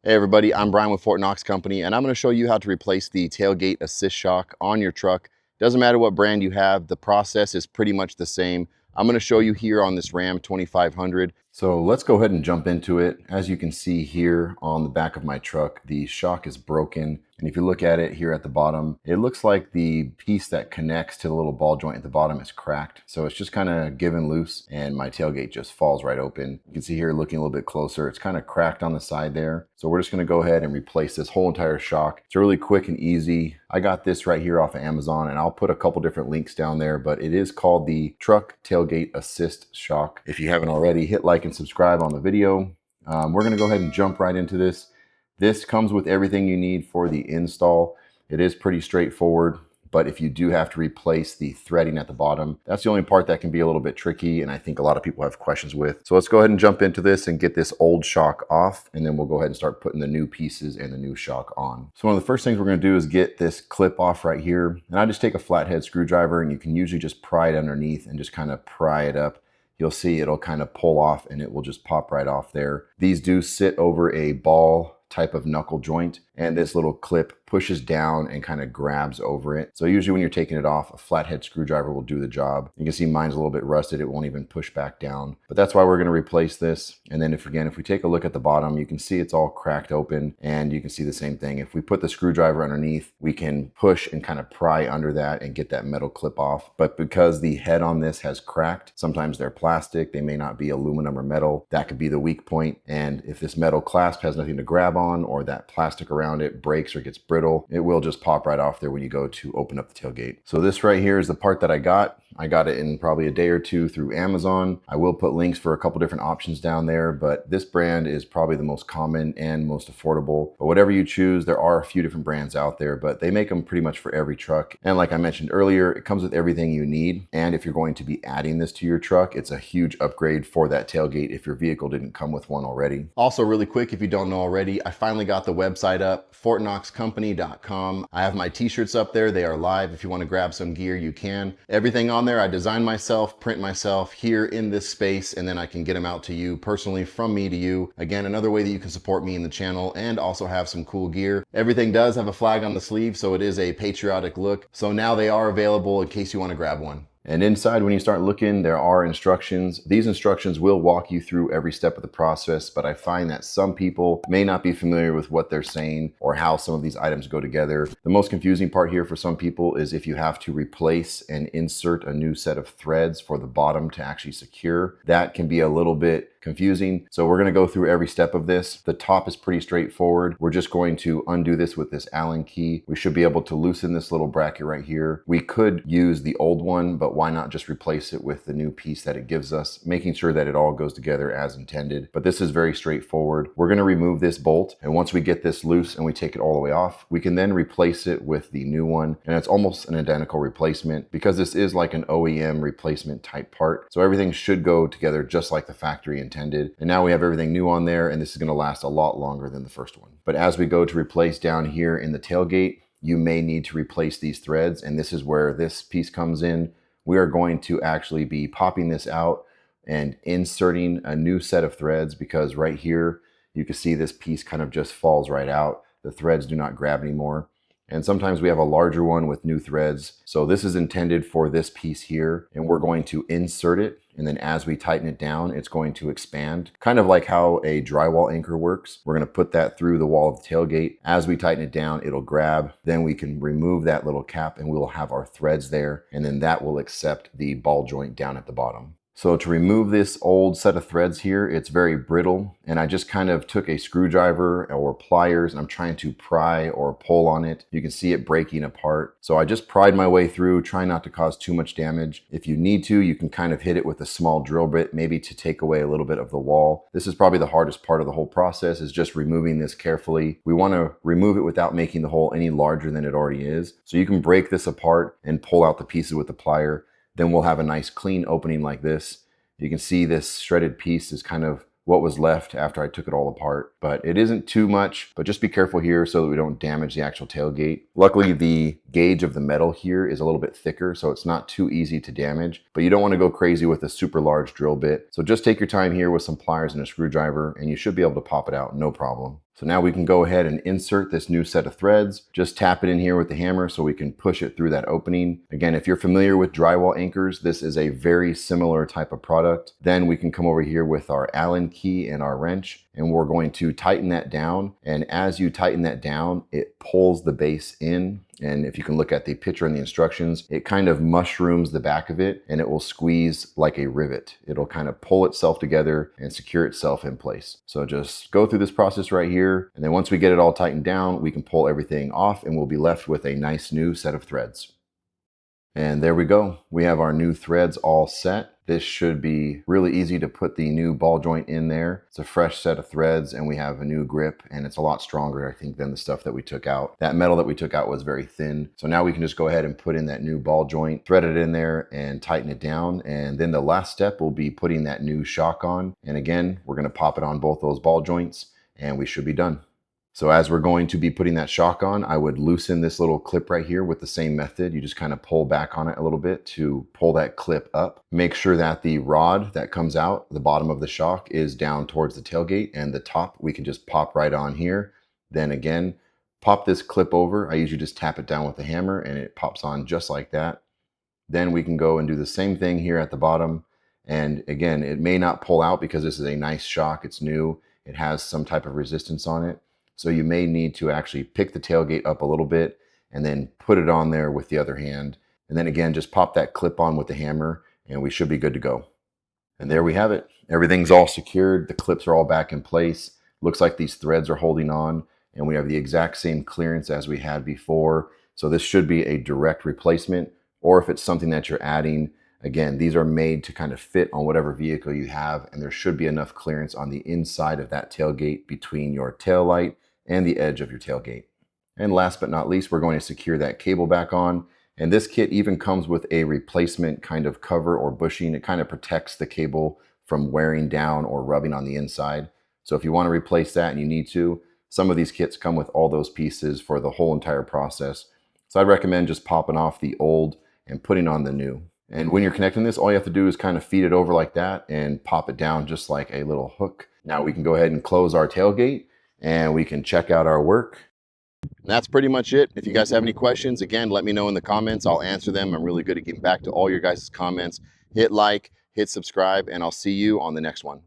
Hey everybody, I'm Brian with Fort Knox Company, and I'm going to show you how to replace the tailgate assist shock on your truck. Doesn't matter what brand you have, the process is pretty much the same. I'm going to show you here on this Ram 2500. So let's go ahead and jump into it. As you can see here on the back of my truck, the shock is broken. And if you look at it here at the bottom, it looks like the piece that connects to the little ball joint at the bottom is cracked. So it's just kind of given loose and my tailgate just falls right open. You can see here looking a little bit closer, it's kind of cracked on the side there. So we're just going to go ahead and replace this whole entire shock. It's really quick and easy. I got this right here off of Amazon, and I'll put a couple different links down there, but it is called the Truck Tailgate Assist Shock. If you haven't already, hit like and subscribe on the video. We're going to go ahead and jump right into this. This comes with everything you need for the install. It is pretty straightforward, but if you do have to replace the threading at the bottom, that's the only part that can be a little bit tricky, and I think a lot of people have questions with. So let's go ahead and jump into this and get this old shock off, and then we'll go ahead and start putting the new pieces and the new shock on. So one of the first things we're going to do is get this clip off right here, and I just take a flathead screwdriver, and you can usually just pry it underneath and just kind of pry it up. You'll see it'll kind of pull off and it will just pop right off there. These do sit over a ball type of knuckle joint, and this little clip pushes down and kind of grabs over it. So usually when you're taking it off, a flathead screwdriver will do the job. You can see mine's a little bit rusted. It won't even push back down, but that's why we're going to replace this. And then if we take a look at the bottom, you can see it's all cracked open, and you can see the same thing. If we put the screwdriver underneath, we can push and kind of pry under that and get that metal clip off. But because the head on this has cracked, sometimes they're plastic, they may not be aluminum or metal. That could be the weak point. And if this metal clasp has nothing to grab on, or that plastic around it breaks or gets brittle, it will just pop right off there when you go to open up the tailgate. So this right here is the part that I got. I got it in probably a day or two through Amazon. I will put links for a couple different options down there, but this brand is probably the most common and most affordable. But whatever you choose, there are a few different brands out there, but they make them pretty much for every truck. And like I mentioned earlier, it comes with everything you need. And if you're going to be adding this to your truck, it's a huge upgrade for that tailgate if your vehicle didn't come with one already. Also, really quick, if you don't know already, I finally got the website up, fortknoxcompany.com. I have my t-shirts up there. They are live. If you want to grab some gear, you can. Everything on there I design myself, print myself here in this space, and then I can get them out to you personally from me to you. Again, another way that you can support me in the channel and also have some cool gear. Everything does have a flag on the sleeve, so it is a patriotic look. So now they are available in case you want to grab one. And inside, when you start looking, there are instructions. These instructions will walk you through every step of the process, but I find that some people may not be familiar with what they're saying or how some of these items go together. The most confusing part here for some people is if you have to replace and insert a new set of threads for the bottom to actually secure. That can be a little bit confusing. So we're going to go through every step of this. The top is pretty straightforward. We're just going to undo this with this Allen key. We should be able to loosen this little bracket right here. We could use the old one, but why not just replace it with the new piece that it gives us, making sure that it all goes together as intended. But this is very straightforward. We're going to remove this bolt, and once we get this loose and we take it all the way off, we can then replace it with the new one, and it's almost an identical replacement because this is like an OEM replacement type part. So everything should go together just like the factory intended. And now we have everything new on there, and this is going to last a lot longer than the first one. But as we go to replace down here in the tailgate, you may need to replace these threads, and this is where this piece comes in. We are going to actually be popping this out and inserting a new set of threads, because right here you can see this piece kind of just falls right out. The threads do not grab anymore. And sometimes we have a larger one with new threads. So this is intended for this piece here, and we're going to insert it. And then as we tighten it down, it's going to expand, kind of like how a drywall anchor works. We're going to put that through the wall of the tailgate. As we tighten it down, it'll grab. Then we can remove that little cap and we'll have our threads there. And then that will accept the ball joint down at the bottom. So to remove this old set of threads here, it's very brittle, and I just kind of took a screwdriver or pliers and I'm trying to pry or pull on it. You can see it breaking apart. So I just pried my way through, trying not to cause too much damage. If you need to, you can kind of hit it with a small drill bit, maybe to take away a little bit of the wall. This is probably the hardest part of the whole process, is just removing this carefully. We want to remove it without making the hole any larger than it already is. So you can break this apart and pull out the pieces with the plier. Then we'll have a nice clean opening like this. You can see this shredded piece is kind of what was left after I took it all apart, but it isn't too much. But just be careful here so that we don't damage the actual tailgate. Luckily, the gauge of the metal here is a little bit thicker, so it's not too easy to damage, but you don't want to go crazy with a super large drill bit. So just take your time here with some pliers and a screwdriver, and you should be able to pop it out, no problem. So now we can go ahead and insert this new set of threads. Just tap it in here with the hammer so we can push it through that opening. Again, if you're familiar with drywall anchors, this is a very similar type of product. Then we can come over here with our Allen key and our wrench, and we're going to tighten that down. And as you tighten that down, it pulls the base in. And if you can look at the picture in the instructions, it kind of mushrooms the back of it and it will squeeze like a rivet. It'll kind of pull itself together and secure itself in place. So just go through this process right here. And then once we get it all tightened down, we can pull everything off and we'll be left with a nice new set of threads. And there we go. We have our new threads all set. This should be really easy to put the new ball joint in there. It's a fresh set of threads and we have a new grip and it's a lot stronger, I think, than the stuff that we took out. That metal that we took out was very thin. So now we can just go ahead and put in that new ball joint, thread it in there and tighten it down. And then the last step will be putting that new shock on. And again, we're going to pop it on both those ball joints and we should be done. So as we're going to be putting that shock on, I would loosen this little clip right here with the same method. You just kind of pull back on it a little bit to pull that clip up. Make sure that the rod that comes out, the bottom of the shock, is down towards the tailgate, and the top we can just pop right on here. Then again, pop this clip over. I usually just tap it down with the hammer and it pops on just like that. Then we can go and do the same thing here at the bottom. And again, it may not pull out because this is a nice shock. It's new. It has some type of resistance on it. So you may need to actually pick the tailgate up a little bit and then put it on there with the other hand. And then again, just pop that clip on with the hammer and we should be good to go. And there we have it. Everything's all secured. The clips are all back in place. Looks like these threads are holding on and we have the exact same clearance as we had before. So this should be a direct replacement, or if it's something that you're adding, again, these are made to kind of fit on whatever vehicle you have, and there should be enough clearance on the inside of that tailgate between your tail light and the edge of your tailgate. And last but not least, we're going to secure that cable back on. And this kit even comes with a replacement kind of cover or bushing. It kind of protects the cable from wearing down or rubbing on the inside. So if you want to replace that and you need to, some of these kits come with all those pieces for the whole entire process. So I'd recommend just popping off the old and putting on the new. And when you're connecting this, all you have to do is kind of feed it over like that and pop it down just like a little hook. Now we can go ahead and close our tailgate and we can check out our work. And that's pretty much it. If you guys have any questions, again, let me know in the comments. I'll answer them. I'm really good at getting back to all your guys' comments. Hit like, hit subscribe, and I'll see you on the next one.